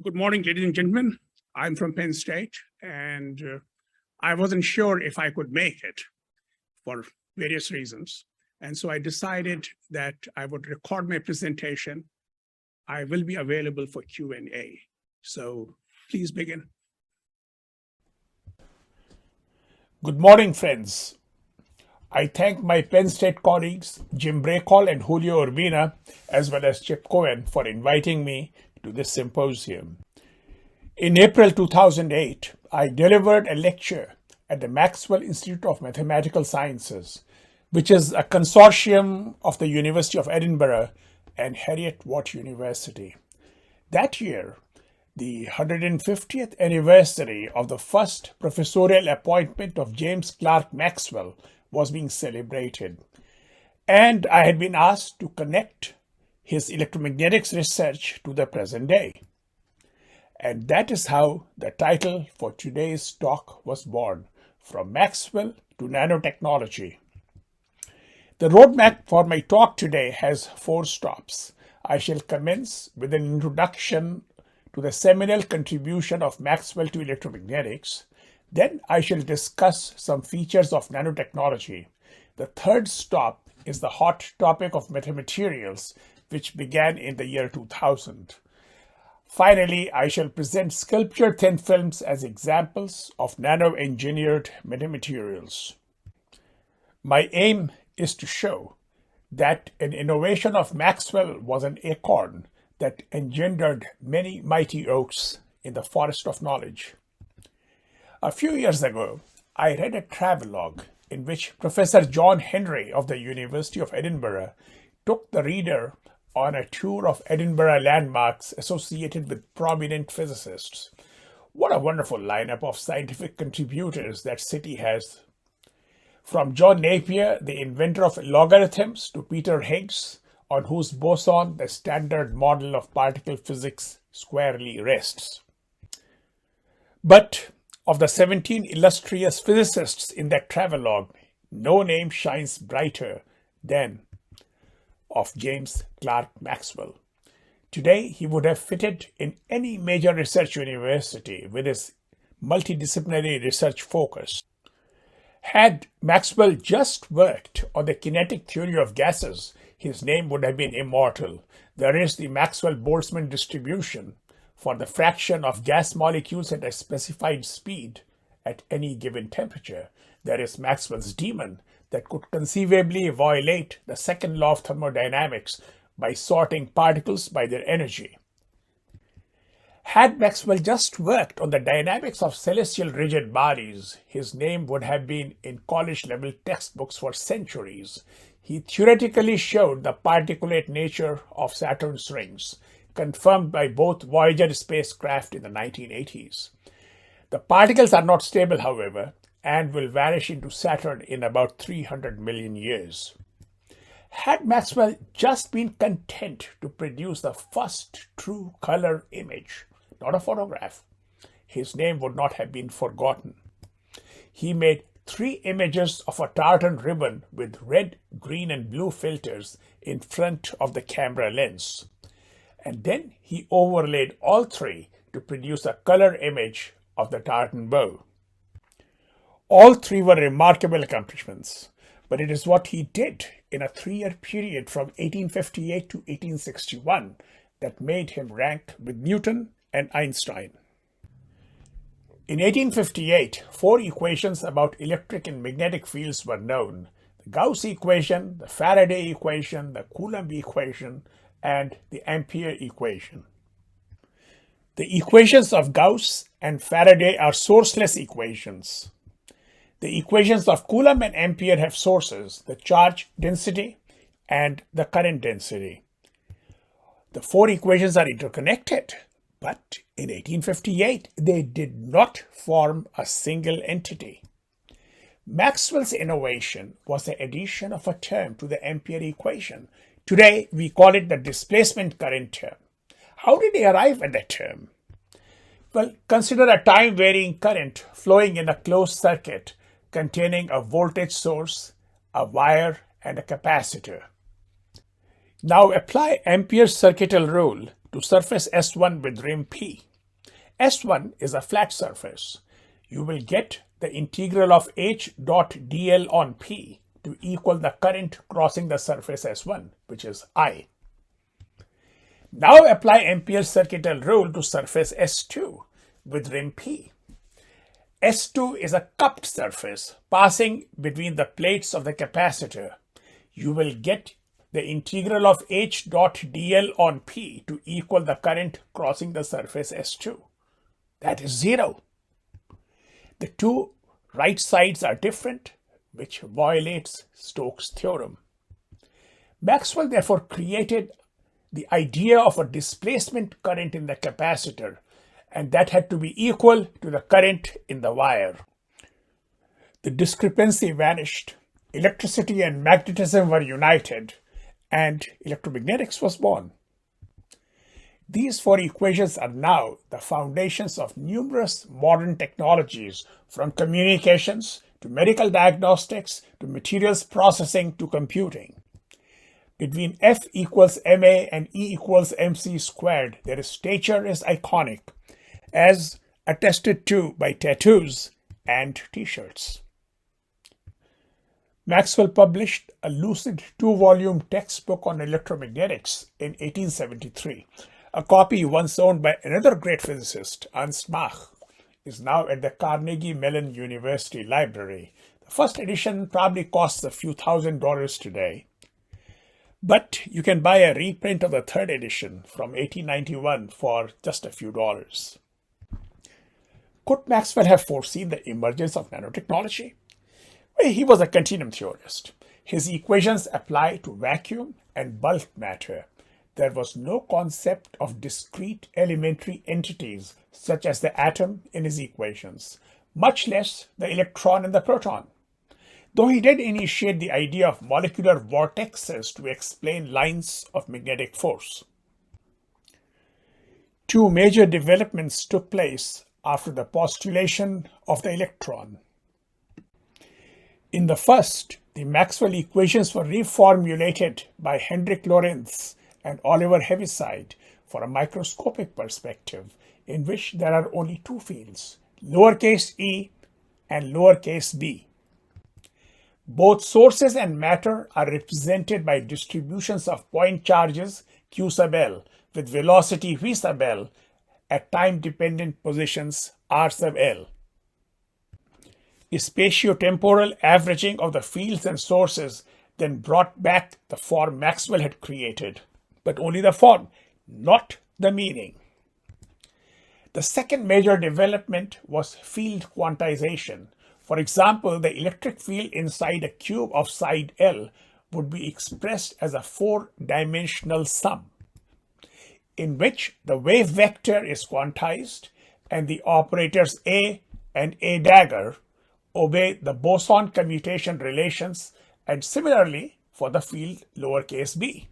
Good morning, ladies and gentlemen. I'm from Penn State, and I wasn't sure if I could make it for various reasons. And so I decided that I would record my presentation. I will be available for Q&A. So please begin. Good morning, friends. I thank my Penn State colleagues, Jim Brakall and Julio Urbina, as well as Chip Cohen, for inviting me to this symposium. In April 2008, I delivered a lecture at the Maxwell Institute of Mathematical Sciences, which is a consortium of the University of Edinburgh and Heriot-Watt University. That year, the 150th anniversary of the first professorial appointment of James Clerk Maxwell was being celebrated, and I had been asked to connect his electromagnetics research to the present day. And that is how the title for today's talk was born, From Maxwell to Nanotechnology. The roadmap for my talk today has 4 stops. I shall commence with an introduction to the seminal contribution of Maxwell to electromagnetics. Then I shall discuss some features of nanotechnology. The third stop is the hot topic of metamaterials, which began in the year 2000. Finally, I shall present sculpture thin films as examples of nano-engineered metamaterials. My aim is to show that an innovation of Maxwell was an acorn that engendered many mighty oaks in the forest of knowledge. A few years ago, I read a travelogue in which Professor John Henry of the University of Edinburgh took the reader on a tour of Edinburgh landmarks associated with prominent physicists. What a wonderful lineup of scientific contributors that city has. From John Napier, the inventor of logarithms, to Peter Higgs, on whose boson the standard model of particle physics squarely rests. But of the 17 illustrious physicists in that travelogue, no name shines brighter than of James Clerk Maxwell. Today, he would have fitted in any major research university with his multidisciplinary research focus. Had Maxwell just worked on the kinetic theory of gases, his name would have been immortal. There is the Maxwell-Boltzmann distribution for the fraction of gas molecules at a specified speed at any given temperature. There is Maxwell's demon that could conceivably violate the second law of thermodynamics by sorting particles by their energy. Had Maxwell just worked on the dynamics of celestial rigid bodies, his name would have been in college-level textbooks for centuries. He theoretically showed the particulate nature of Saturn's rings, confirmed by both Voyager spacecraft in the 1980s. The particles are not stable, however, and will vanish into Saturn in about 300 million years. Had Maxwell just been content to produce the first true color image, not a photograph, his name would not have been forgotten. He made 3 images of a tartan ribbon with red, green, and blue filters in front of the camera lens. And then he overlaid all 3 to produce a color image of the tartan bow. All 3 were remarkable accomplishments, but it is what he did in a 3-year period from 1858 to 1861 that made him rank with Newton and Einstein. In 1858, 4 equations about electric and magnetic fields were known: the Gauss equation, the Faraday equation, the Coulomb equation, and the Ampere equation. The equations of Gauss and Faraday are sourceless equations. The equations of Coulomb and Ampere have sources: the charge density and the current density. The 4 equations are interconnected, but in 1858, they did not form a single entity. Maxwell's innovation was the addition of a term to the Ampere equation. Today, we call it the displacement current term. How did he arrive at that term? Well, consider a time-varying current flowing in a closed circuit containing a voltage source, a wire, and a capacitor. Now apply Ampere's circuital rule to surface S1 with rim P. S1 is a flat surface. You will get the integral of H dot dl on P to equal the current crossing the surface S1, which is I. Now apply Ampere's circuital rule to surface S2 with rim P. S2 is a cupped surface passing between the plates of the capacitor. You will get the integral of H dot dl on P to equal the current crossing the surface S2. That is 0. The two right sides are different, which violates Stokes' theorem. Maxwell therefore created the idea of a displacement current in the capacitor, and that had to be equal to the current in the wire. The discrepancy vanished, electricity and magnetism were united, and electromagnetics was born. These four equations are now the foundations of numerous modern technologies, from communications to medical diagnostics to materials processing to computing. Between F equals ma and E equals mc squared, their stature is iconic, as attested to by tattoos and t-shirts. Maxwell published a lucid 2-volume textbook on electromagnetics in 1873. A copy once owned by another great physicist, Ernst Mach, is now at the Carnegie Mellon University Library. The first edition probably costs a few $1,000s today, but you can buy a reprint of the third edition from 1891 for just a few dollars. Could Maxwell have foreseen the emergence of nanotechnology? Well, he was a continuum theorist. His equations apply to vacuum and bulk matter. There was no concept of discrete elementary entities such as the atom in his equations, much less the electron and the proton. Though he did initiate the idea of molecular vortexes to explain lines of magnetic force. Two major developments took place after the postulation of the electron. In the first, the Maxwell equations were reformulated by Hendrik Lorentz and Oliver Heaviside for a microscopic perspective in which there are only two fields, lowercase e and lowercase b. Both sources and matter are represented by distributions of point charges q sub l with velocity v sub l at time-dependent positions r sub l. A spatiotemporal averaging of the fields and sources then brought back the form Maxwell had created, but only the form, not the meaning. The second major development was field quantization. For example, the electric field inside a cube of side L would be expressed as a 4-dimensional sum, in which the wave vector is quantized and the operators A and A dagger obey the boson commutation relations, and similarly for the field lowercase b.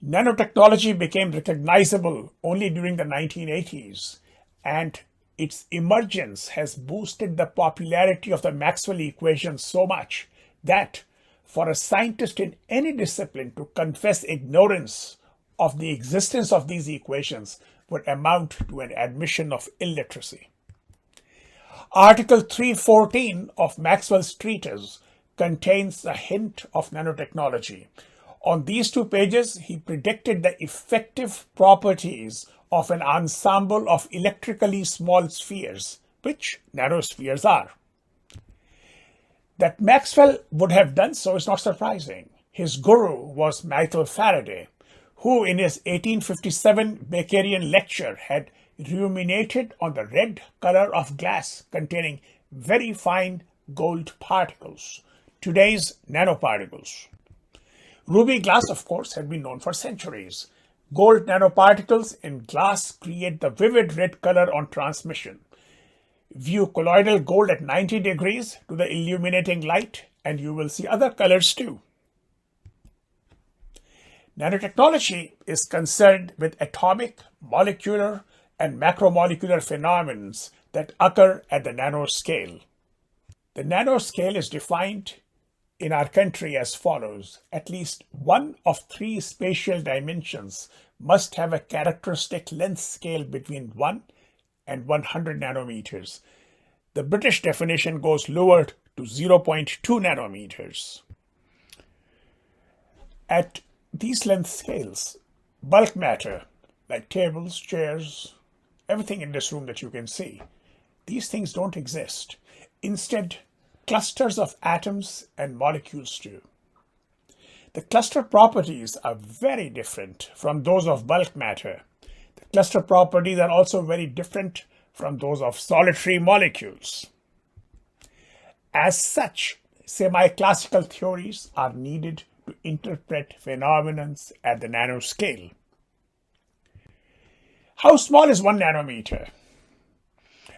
Nanotechnology became recognizable only during the 1980s, and its emergence has boosted the popularity of the Maxwell equations so much that for a scientist in any discipline to confess ignorance of the existence of these equations would amount to an admission of illiteracy. Article 314 of Maxwell's treatise contains a hint of nanotechnology. On these 2 pages, he predicted the effective properties of an ensemble of electrically small spheres, which nanospheres are. That Maxwell would have done so is not surprising. His guru was Michael Faraday, who in his 1857 Bakerian lecture had ruminated on the red color of glass containing very fine gold particles, today's nanoparticles. Ruby glass, of course, had been known for centuries. Gold nanoparticles in glass create the vivid red color on transmission. View colloidal gold at 90 degrees to the illuminating light and you will see other colors too. Nanotechnology is concerned with atomic, molecular, and macromolecular phenomena that occur at the nanoscale. The nanoscale is defined in our country as follows. At least one of three spatial dimensions must have a characteristic length scale between 1 and 100 nanometers. The British definition goes lower to 0.2 nanometers. At these length scales, bulk matter, like tables, chairs, everything in this room that you can see, these things don't exist. Instead, clusters of atoms and molecules do. The cluster properties are very different from those of bulk matter. The cluster properties are also very different from those of solitary molecules. As such, semi-classical theories are needed to interpret phenomena at the nanoscale. How small is 1 nanometer?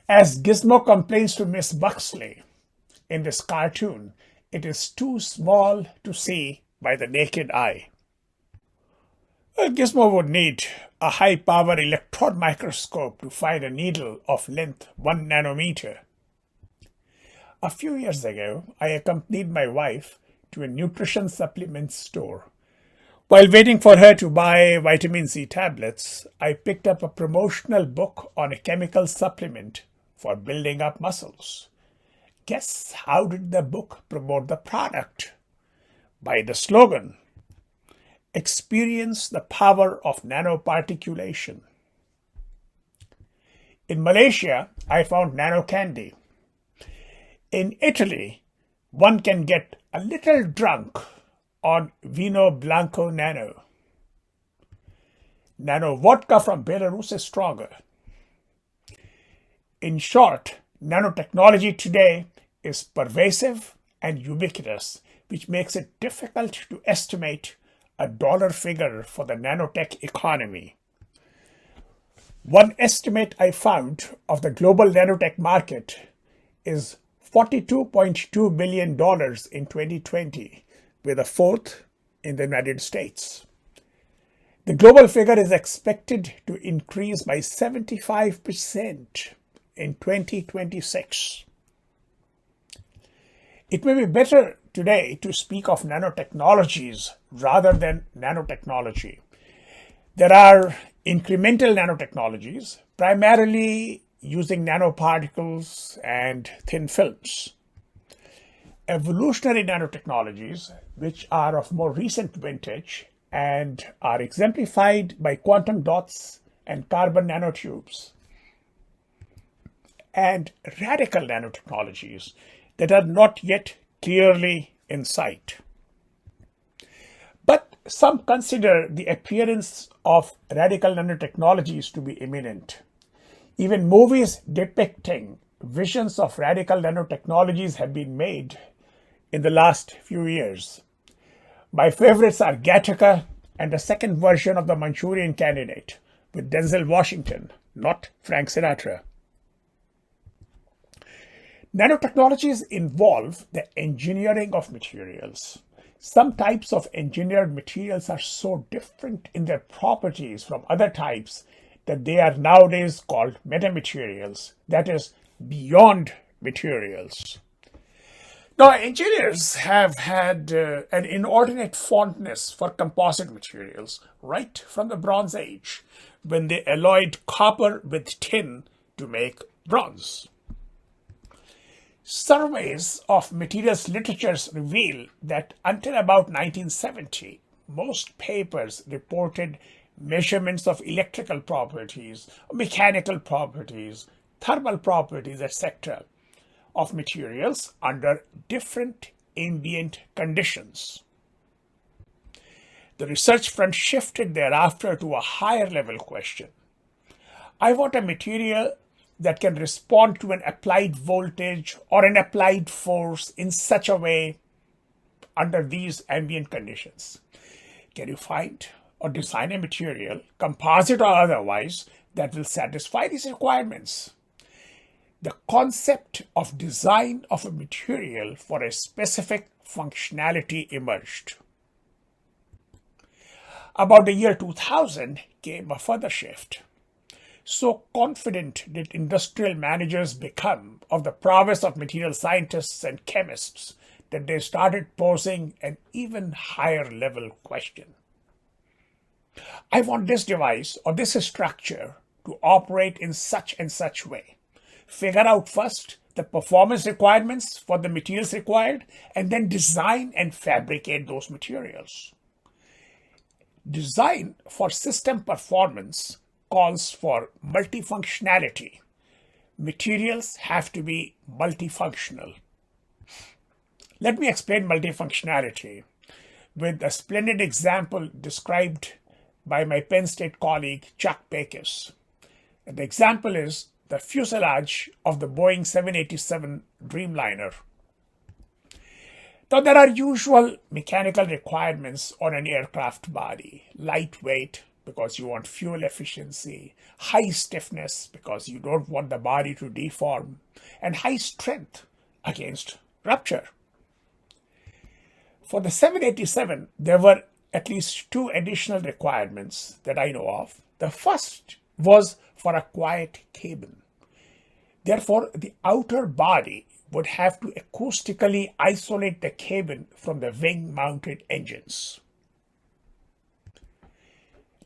As Gizmo complains to Miss Buxley in this cartoon, it is too small to see by the naked eye. Well, Gizmo would need a high-power electron microscope to find a needle of length 1 nanometer. A few years ago, I accompanied my wife to a nutrition supplement store. While waiting for her to buy vitamin C tablets, I picked up a promotional book on a chemical supplement for building up muscles. Guess how did the book promote the product? By the slogan, "Experience the power of nanoparticulation." In Malaysia, I found nano candy. In Italy, one can get a little drunk on Vino Blanco Nano. Nano vodka from Belarus is stronger. In short, nanotechnology today is pervasive and ubiquitous, which makes it difficult to estimate a dollar figure for the nanotech economy. One estimate I found of the global nanotech market is $42.2 billion in 2020, with a fourth in the United States. The global figure is expected to increase by 75% in 2026. It may be better today to speak of nanotechnologies rather than nanotechnology. There are incremental nanotechnologies, primarily using nanoparticles and thin films. Evolutionary nanotechnologies, which are of more recent vintage and are exemplified by quantum dots and carbon nanotubes. And radical nanotechnologies that are not yet clearly in sight. But some consider the appearance of radical nanotechnologies to be imminent. Even movies depicting visions of radical nanotechnologies have been made in the last few years. My favorites are Gattaca and the second version of the Manchurian Candidate with Denzel Washington, not Frank Sinatra. Nanotechnologies involve the engineering of materials. Some types of engineered materials are so different in their properties from other types that they are nowadays called metamaterials, that is, beyond materials. Now, engineers have had an inordinate fondness for composite materials right from the Bronze Age, when they alloyed copper with tin to make bronze. Surveys of materials literatures reveal that until about 1970, most papers reported measurements of electrical properties, mechanical properties, thermal properties, etc. of materials under different ambient conditions. The research front shifted thereafter to a higher level question. I want a material that can respond to an applied voltage or an applied force in such a way under these ambient conditions. Can you find or design a material, composite or otherwise, that will satisfy these requirements? The concept of design of a material for a specific functionality emerged. About the year 2000 came a further shift. So confident did industrial managers become of the prowess of material scientists and chemists that they started posing an even higher level question. I want this device or this structure to operate in such and such way. Figure out first the performance requirements for the materials required, and then design and fabricate those materials. Design for system performance calls for multifunctionality. Materials have to be multifunctional. Let me explain multifunctionality with a splendid example described by my Penn State colleague Chuck Pecos. And the example is the fuselage of the Boeing 787 Dreamliner. Now, there are usual mechanical requirements on an aircraft body. Lightweight, because you want fuel efficiency. High stiffness, because you don't want the body to deform. And high strength against rupture. For the 787, there were at least two additional requirements that I know of. The first was for a quiet cabin. Therefore, the outer body would have to acoustically isolate the cabin from the wing-mounted engines.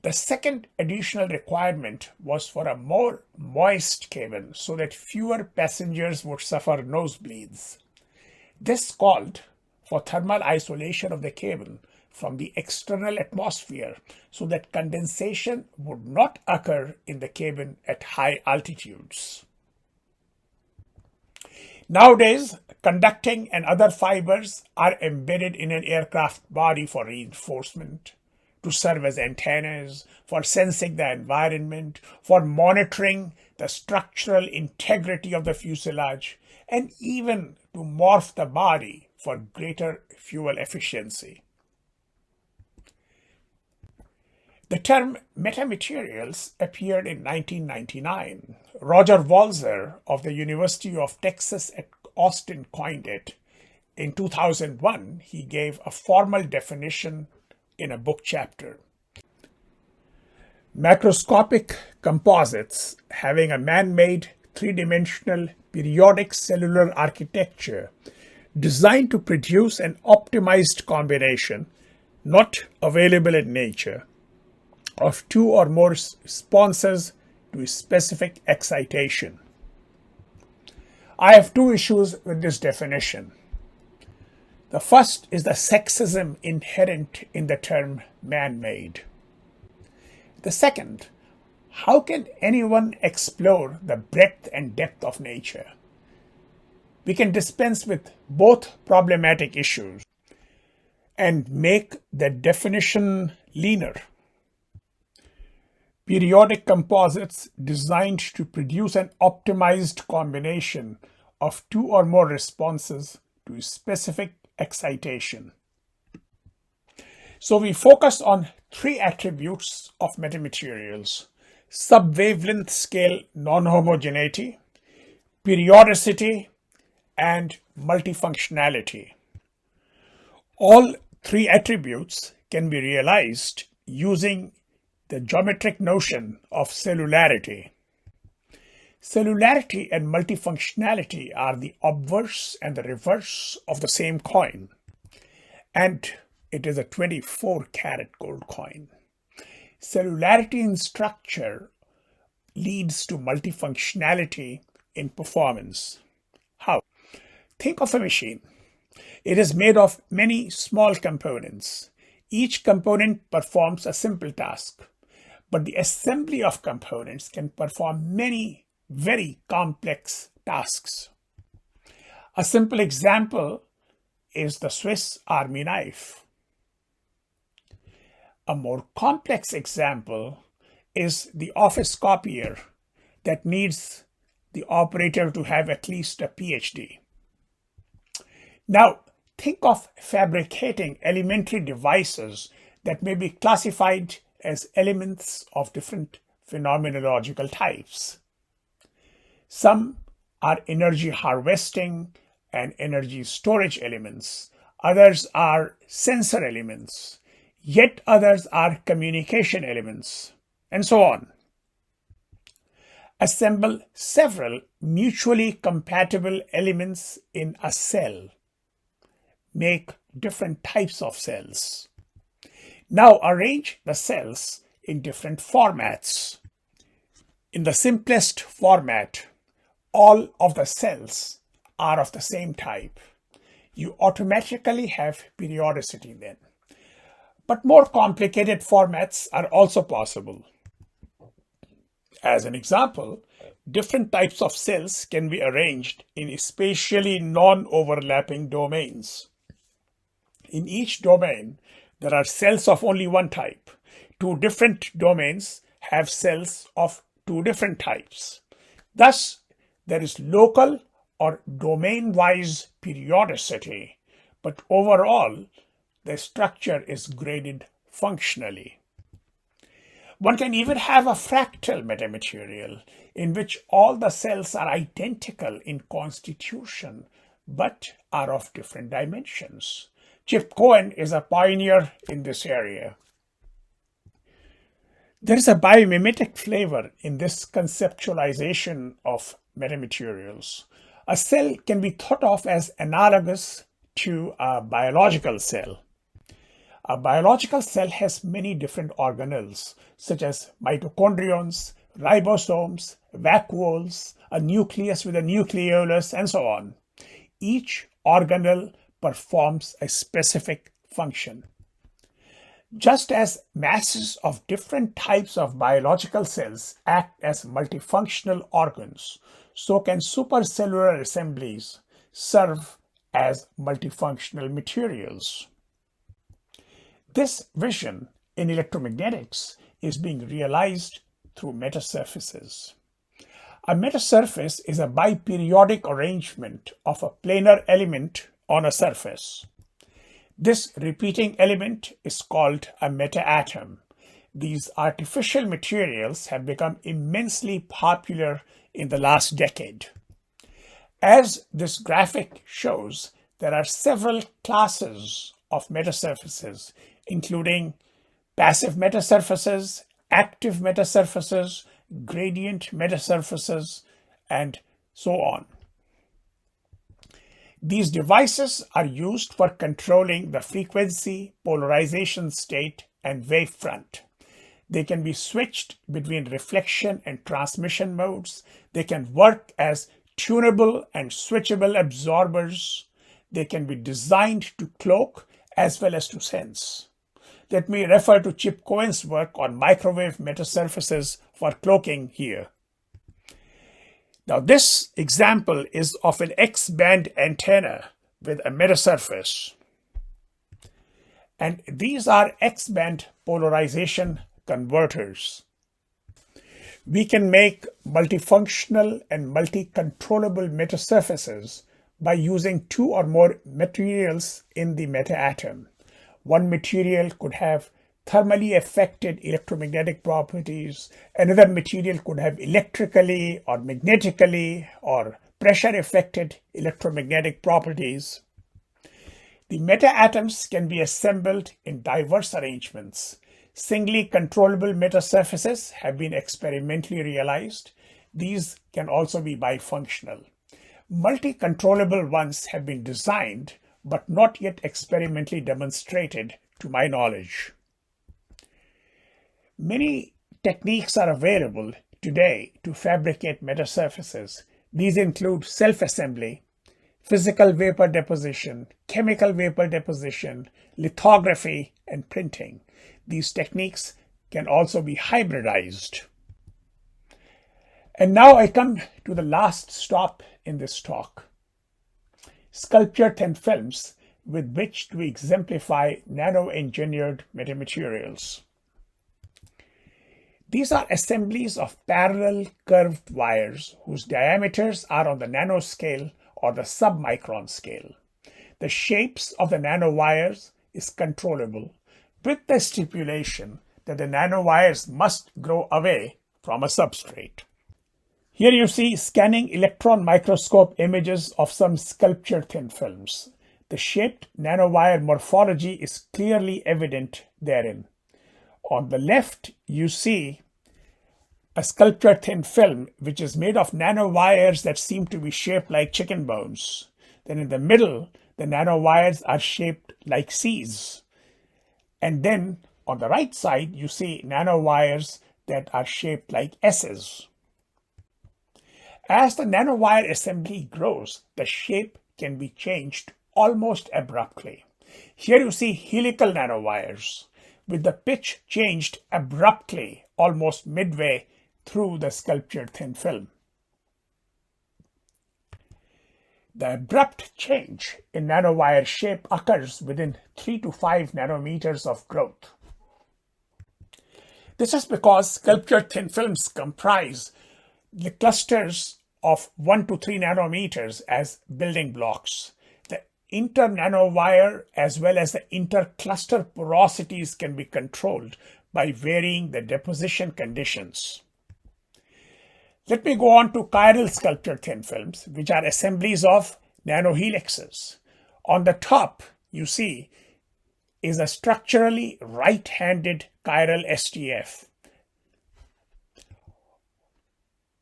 The second additional requirement was for a more moist cabin so that fewer passengers would suffer nosebleeds. This called for thermal isolation of the cabin from the external atmosphere so that condensation would not occur in the cabin at high altitudes. Nowadays, conducting and other fibers are embedded in an aircraft body for reinforcement, to serve as antennas, for sensing the environment, for monitoring the structural integrity of the fuselage, and even to morph the body for greater fuel efficiency. The term metamaterials appeared in 1999. Roger Walzer of the University of Texas at Austin coined it. In 2001, he gave a formal definition in a book chapter. Macroscopic composites having a man-made three-dimensional periodic cellular architecture designed to produce an optimized combination not available in nature of two or more responses to a specific excitation. I have two issues with this definition. The first is the sexism inherent in the term man-made. The second, how can anyone explore the breadth and depth of nature? We can dispense with both problematic issues and make the definition leaner. Periodic composites designed to produce an optimized combination of two or more responses to a specific excitation. So we focus on three attributes of metamaterials: subwavelength scale non-homogeneity, periodicity, and multifunctionality. All three attributes can be realized using the geometric notion of cellularity. Cellularity and multifunctionality are the obverse and the reverse of the same coin, and it is a 24-karat gold coin. Cellularity in structure leads to multifunctionality in performance. How? Think of a machine. It is made of many small components. Each component performs a simple task, but the assembly of components can perform many very complex tasks. A simple example is the Swiss Army knife. A more complex example is the office copier that needs the operator to have at least a PhD. Now, think of fabricating elementary devices that may be classified as elements of different phenomenological types. Some are energy harvesting and energy storage elements. Others are sensor elements. Yet others are communication elements, and so on. Assemble several mutually compatible elements in a cell. make different types of cells. Now arrange the cells in different formats. In the simplest format, all of the cells are of the same type. You automatically have periodicity then. But more complicated formats are also possible. As an example, different types of cells can be arranged in spatially non-overlapping domains. In each domain, there are cells of only one type. Two different domains have cells of two different types. Thus, there is local or domain-wise periodicity, but overall, the structure is graded functionally. One can even have a fractal metamaterial in which all the cells are identical in constitution, but are of different dimensions. Chip Cohen is a pioneer in this area. There is a biomimetic flavor in this conceptualization of metamaterials. A cell can be thought of as analogous to a biological cell. A biological cell has many different organelles, such as mitochondrions, ribosomes, vacuoles, a nucleus with a nucleolus, and so on. Each organelle performs a specific function. Just as masses of different types of biological cells act as multifunctional organs, so can supercellular assemblies serve as multifunctional materials. This vision in electromagnetics is being realized through metasurfaces. A metasurface is a biperiodic arrangement of a planar element on a surface. This repeating element is called a metaatom. These artificial materials have become immensely popular in the last decade. As this graphic shows, there are several classes of metasurfaces, including passive metasurfaces, active metasurfaces, gradient metasurfaces, and so on. These devices are used for controlling the frequency, polarization state, and wavefront. They can be switched between reflection and transmission modes. They can work as tunable and switchable absorbers. They can be designed to cloak as well as to sense. Let me refer to Chip Cohen's work on microwave metasurfaces for cloaking here. Now, this example is of an X-band antenna with a metasurface. And these are X-band polarization converters. We can make multifunctional and multi-controllable metasurfaces by using two or more materials in the metaatom. One material could have thermally affected electromagnetic properties. Another material could have electrically or magnetically or pressure affected electromagnetic properties. The metaatoms can be assembled in diverse arrangements. Singly controllable metasurfaces have been experimentally realized. These can also be bifunctional. Multi-controllable ones have been designed but not yet experimentally demonstrated to my knowledge. Many techniques are available today to fabricate metasurfaces. These include self-assembly, physical vapor deposition, chemical vapor deposition, lithography, and printing. These techniques can also be hybridized. And now I come to the last stop in this talk. Sculpture thin films with which to exemplify nano-engineered metamaterials. These are assemblies of parallel curved wires whose diameters are on the nanoscale or the submicron scale. The shapes of the nanowires is controllable with the stipulation that the nanowires must grow away from a substrate. Here you see scanning electron microscope images of some sculpture thin films. The shaped nanowire morphology is clearly evident therein. On the left, you see a sculpture thin film which is made of nanowires that seem to be shaped like chicken bones. Then in the middle, the nanowires are shaped like C's. And then on the right side, you see nanowires that are shaped like S's. As the nanowire assembly grows, the shape can be changed almost abruptly. Here you see helical nanowires with the pitch changed abruptly almost midway through the sculptured thin film. The abrupt change in nanowire shape occurs within 3 to 5 nanometers of growth. This is because sculptured thin films comprise the clusters of 1 to 3 nanometers as building blocks. The inter-nanowire as well as the intercluster porosities can be controlled by varying the deposition conditions. Let me go on to chiral sculptured thin films, which are assemblies of nanohelixes. On the top, you see, is a structurally right-handed chiral STF.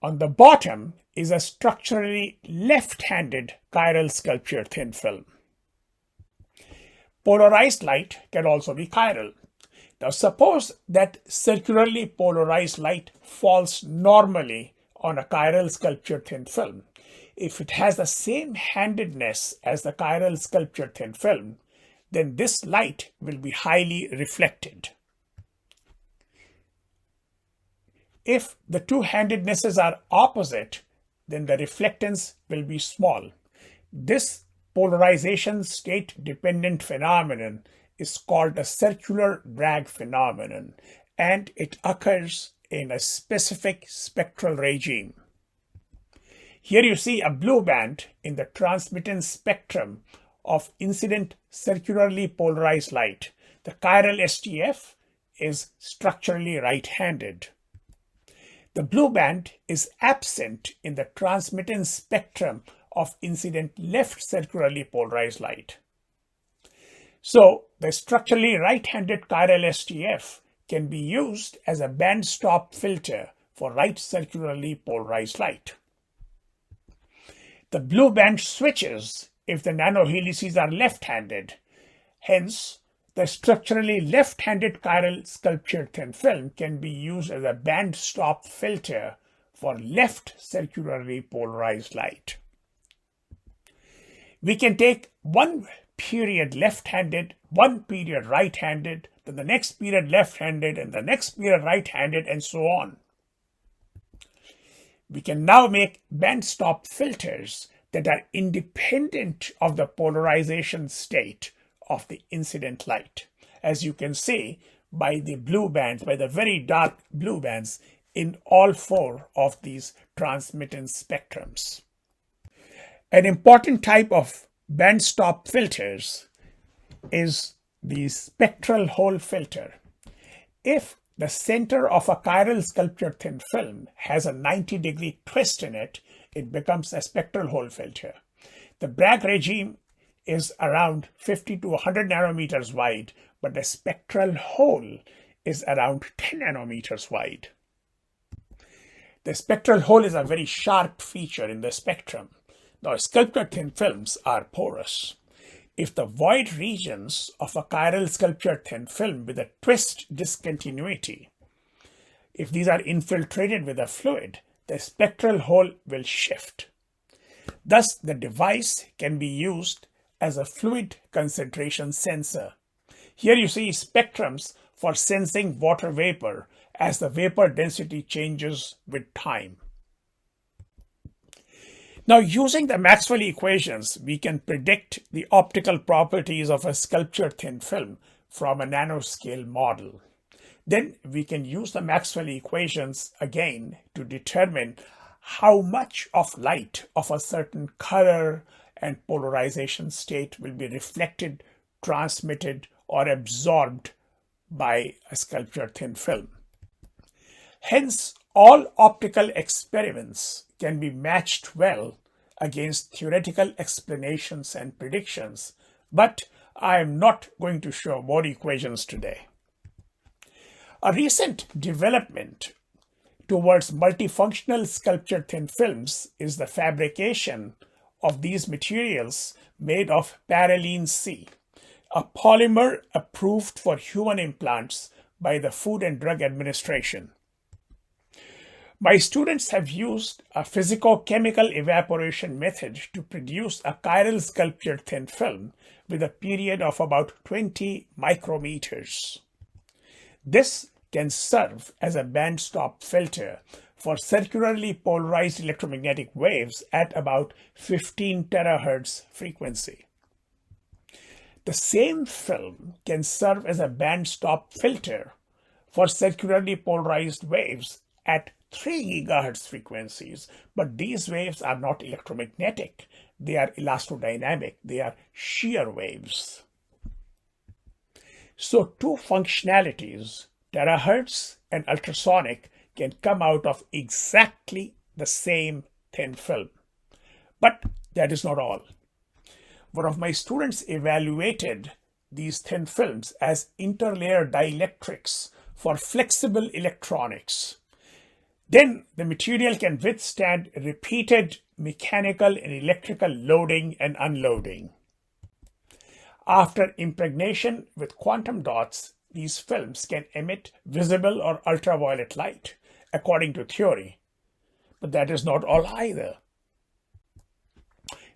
On the bottom is a structurally left-handed chiral sculptured thin film. Polarized light can also be chiral. Now suppose that circularly polarized light falls normally on a chiral sculptured thin film. If it has the same handedness as the chiral sculptured thin film, then this light will be highly reflected. If the two handednesses are opposite, then the reflectance will be small. This polarization state dependent phenomenon is called a circular Bragg phenomenon, and it occurs in a specific spectral regime. Here you see a blue band in the transmittance spectrum of incident circularly polarized light. The chiral STF is structurally right-handed. The blue band is absent in the transmittance spectrum of incident left circularly polarized light. So the structurally right-handed chiral STF can be used as a band stop filter for right circularly polarized light. The blue band switches if the nanohelices are left-handed. Hence, the structurally left-handed chiral sculptured thin film can be used as a band stop filter for left circularly polarized light. We can take one period left-handed, one period right-handed, then the next period left-handed, and the next period right-handed, and so on. We can now make band stop filters that are independent of the polarization state of the incident light, as you can see by the blue bands, by the very dark blue bands in all 4 of these transmittance spectrums. An important type of band stop filters is the spectral hole filter. If the center of a chiral sculptured thin film has a 90-degree twist in it, it becomes a spectral hole filter. The Bragg regime is around 50 to 100 nanometers wide, but the spectral hole is around 10 nanometers wide. The spectral hole is a very sharp feature in the spectrum. Now, sculptured thin films are porous. If the void regions of a chiral sculptured thin film with a twist discontinuity, if these are infiltrated with a fluid, the spectral hole will shift. Thus, the device can be used as a fluid concentration sensor. Here you see spectrums for sensing water vapor as the vapor density changes with time. Now, using the Maxwell equations, we can predict the optical properties of a sculptured thin film from a nanoscale model. Then we can use the Maxwell equations again to determine how much of light of a certain color and polarization state will be reflected, transmitted, or absorbed by a sculptured thin film. Hence, all optical experiments can be matched well against theoretical explanations and predictions, but I am not going to show more equations today. A recent development towards multifunctional sculptured thin films is the fabrication of these materials made of parylene C, a polymer approved for human implants by the Food and Drug Administration. My students have used a physico-chemical evaporation method to produce a chiral sculptured thin film with a period of about 20 micrometers. This can serve as a band-stop filter for circularly polarized electromagnetic waves at about 15 terahertz frequency. The same film can serve as a band-stop filter for circularly polarized waves at 3 gigahertz frequencies, but these waves are not electromagnetic. They are elastodynamic. They are shear waves. So two functionalities, terahertz and ultrasonic, can come out of exactly the same thin film. But that is not all. One of my students evaluated these thin films as interlayer dielectrics for flexible electronics. Then the material can withstand repeated mechanical and electrical loading and unloading. After impregnation with quantum dots, these films can emit visible or ultraviolet light, according to theory. But that is not all either.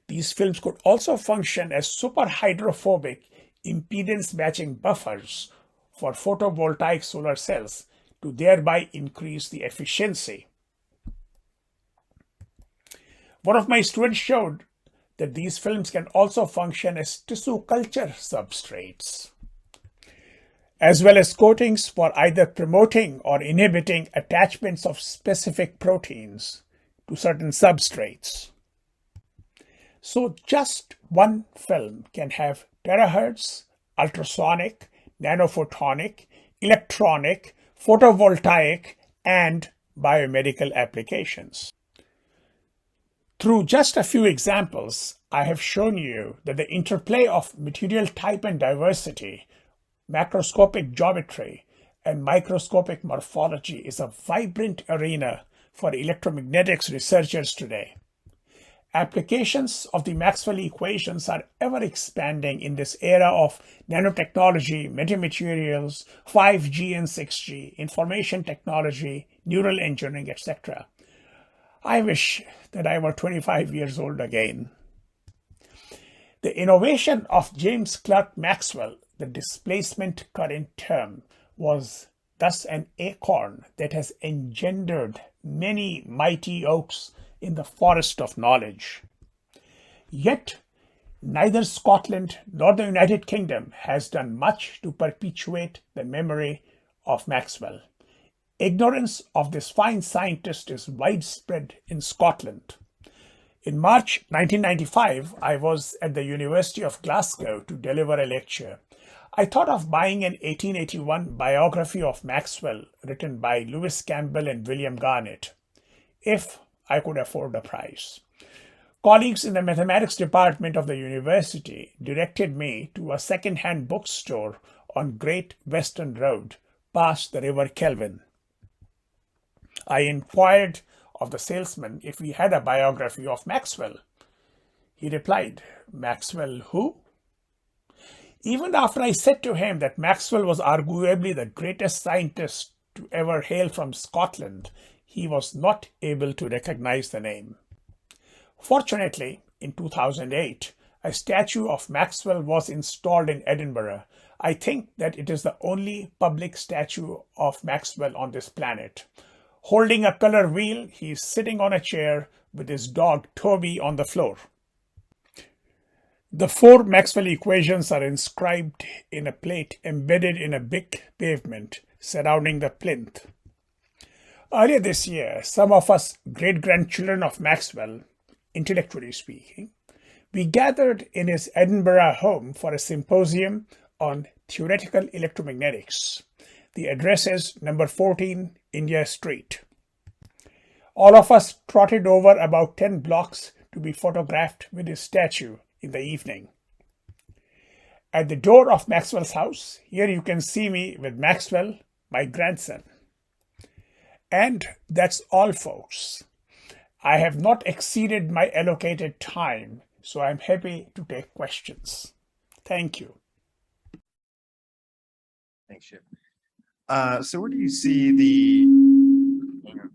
These films could also function as superhydrophobic impedance matching buffers for photovoltaic solar cells to thereby increase the efficiency. One of my students showed that these films can also function as tissue culture substrates, as well as coatings for either promoting or inhibiting attachments of specific proteins to certain substrates. So just one film can have terahertz, ultrasonic, nanophotonic, electronic, photovoltaic, and biomedical applications. Through just a few examples, I have shown you that the interplay of material type and diversity, macroscopic geometry, and microscopic morphology is a vibrant arena for electromagnetics researchers today. Applications of the Maxwell equations are ever expanding in this era of nanotechnology, metamaterials, 5G and 6G, information technology, neural engineering, etc. I wish that I were 25 years old again. The innovation of James Clerk Maxwell, the displacement current term, was thus an acorn that has engendered many mighty oaks in the forest of knowledge. Yet, neither Scotland nor the United Kingdom has done much to perpetuate the memory of Maxwell. Ignorance of this fine scientist is widespread in Scotland. In March 1995, I was at the University of Glasgow to deliver a lecture. I thought of buying an 1881 biography of Maxwell written by Lewis Campbell and William Garnett, if I could afford the price. Colleagues in the mathematics department of the university directed me to a second-hand bookstore on Great Western Road, past the River Kelvin. I inquired of the salesman if he had a biography of Maxwell. He replied, "Maxwell who?" Even after I said to him that Maxwell was arguably the greatest scientist to ever hail from Scotland, he was not able to recognize the name. Fortunately, in 2008, a statue of Maxwell was installed in Edinburgh. I think that it is the only public statue of Maxwell on this planet. Holding a color wheel, he is sitting on a chair with his dog Toby on the floor. The 4 Maxwell equations are inscribed in a plate embedded in a big pavement surrounding the plinth. Earlier this year, some of us great-grandchildren of Maxwell, intellectually speaking, we gathered in his Edinburgh home for a symposium on theoretical electromagnetics. The address is number 14 India Street. All of us trotted over about 10 blocks to be photographed with his statue in the evening. At the door of Maxwell's house, here you can see me with Maxwell, my grandson. And that's all, folks. I have not exceeded my allocated time, so I'm happy to take questions. Thank you. Thanks, Shiv. So where do you see the? Hang on.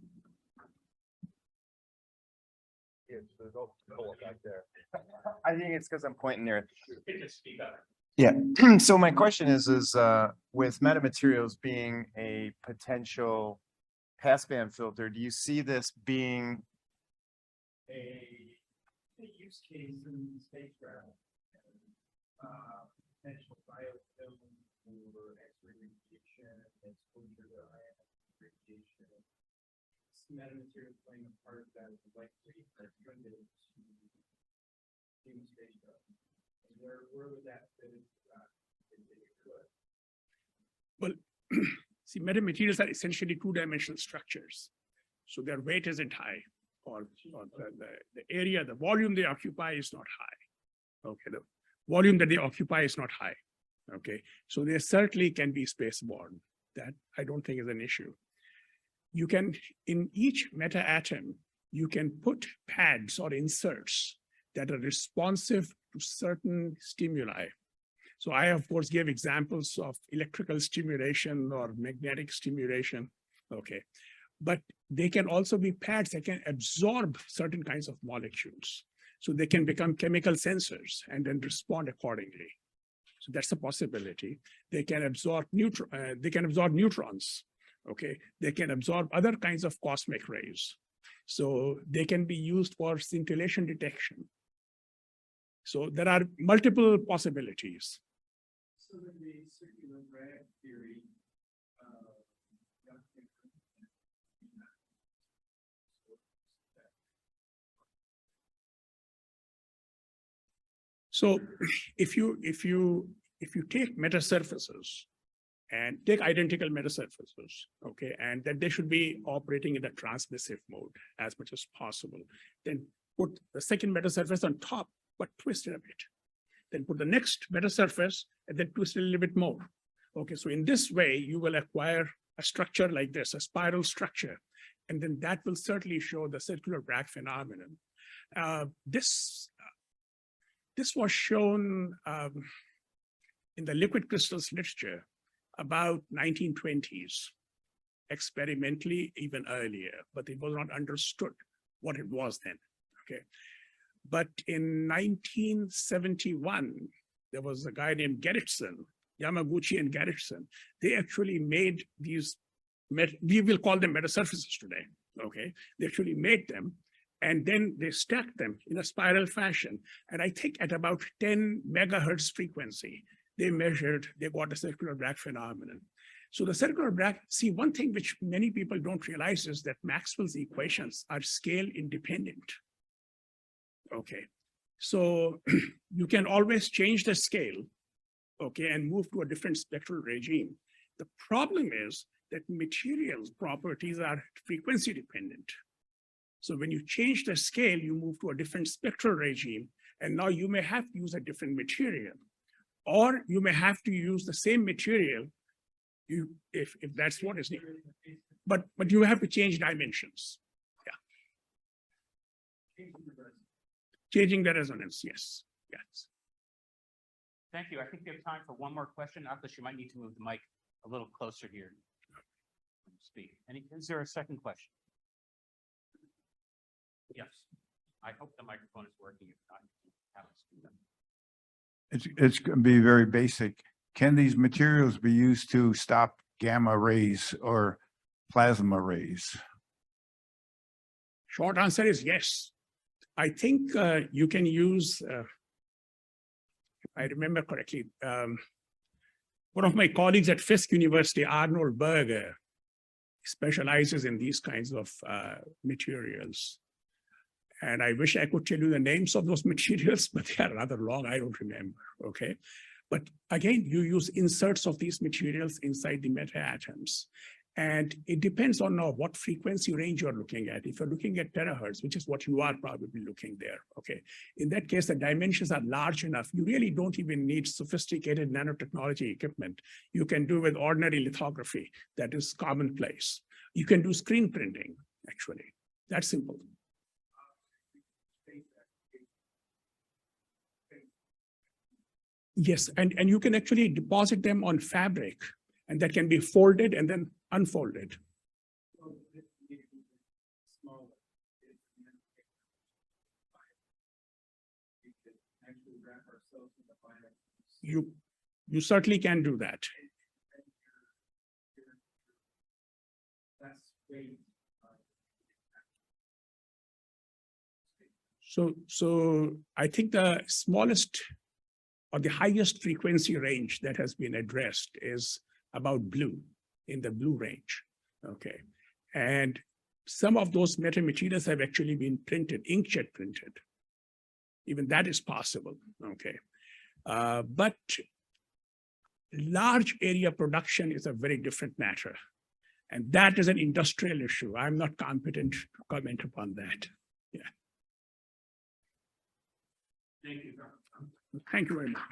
I think it's because I'm pointing there. Yeah. So my question is with metamaterials being a potential passband filter, do you see this being a use case in space travel? Potential biofilm for X-ray radiation, exposure to ion radiation. Metamaterials playing a part of that is likely alternative to human space travel. Where would that fit into that? Well, see, metamaterials are essentially two-dimensional structures. So their weight isn't high, or the area, the volume they occupy is not high. Okay, the volume that they occupy is not high. Okay, so they certainly can be spaceborne. That I don't think is an issue. You can, in each meta atom, you can put pads or inserts that are responsive to certain stimuli. So I, of course, gave examples of electrical stimulation or magnetic stimulation. Okay, but they can also be pads that can absorb certain kinds of molecules. So they can become chemical sensors and then respond accordingly. So that's a possibility. They can absorb neutrons. Okay, they can absorb other kinds of cosmic rays. So they can be used for scintillation detection. So there are multiple possibilities. So in the circular Bragg theory, so if you take metasurfaces and take identical metasurfaces, okay, and that they should be operating in the transmissive mode as much as possible, then put the second metasurface on top, but twist it a bit. Then put the next metasurface and then twist it a little bit more. Okay, so in this way, you will acquire a structure like this, a spiral structure, and then that will certainly show the circular Bragg phenomenon. This was shown in the liquid crystals literature about 1920s, experimentally even earlier, but it was not understood what it was then, okay? But in 1971, there was a guy named Gerritsen, Yamaguchi and Gerritsen. They actually made these, we will call them metasurfaces today, okay? They actually made them, and then they stacked them in a spiral fashion. And I think at about 10 megahertz frequency, they measured, they got a circular Bragg phenomenon. So the circular Bragg, see, one thing which many people don't realize is that Maxwell's equations are scale independent. Okay, so you can always change the scale, okay, and move to a different spectral regime. The problem is that materials properties are frequency dependent. So when you change the scale, you move to a different spectral regime, and now you may have to use a different material. Or you may have to use the same material if that's what is needed. But you have to change dimensions. Yeah. Changing the resonance, yes. Yes. Thank you. I think we have time for one more question. Akhlesh, you might need to move the mic a little closer here. Speak. Is there a second question? Yes. I hope the microphone is working. If not, have us do that. It's going to be very basic. Can these materials be used to stop gamma rays or plasma rays? Short answer is yes. I think you can use, if I remember correctly, one of my colleagues at Fisk University, Arnold Berger, specializes in these kinds of materials. And I wish I could tell you the names of those materials, but they are rather long, I don't remember, okay? But again, you use inserts of these materials inside the meta atoms. And it depends on what frequency range you're looking at. If you're looking at terahertz, which is what you are probably looking there, okay? In that case, the dimensions are large enough. You really don't even need sophisticated nanotechnology equipment. You can do with ordinary lithography that is commonplace. You can do screen printing, actually. That's simple. Yes, and you can actually deposit them on fabric, and that can be folded and then unfolded. You certainly can do that. So I think the smallest or the highest frequency range that has been addressed is about blue, in the blue range. Okay. And some of those metamaterials have actually been printed, inkjet printed. Even that is possible. Okay. But large area production is a very different matter. And that is an industrial issue. I'm not competent to comment upon that. Yeah. Thank you. Thank you very much.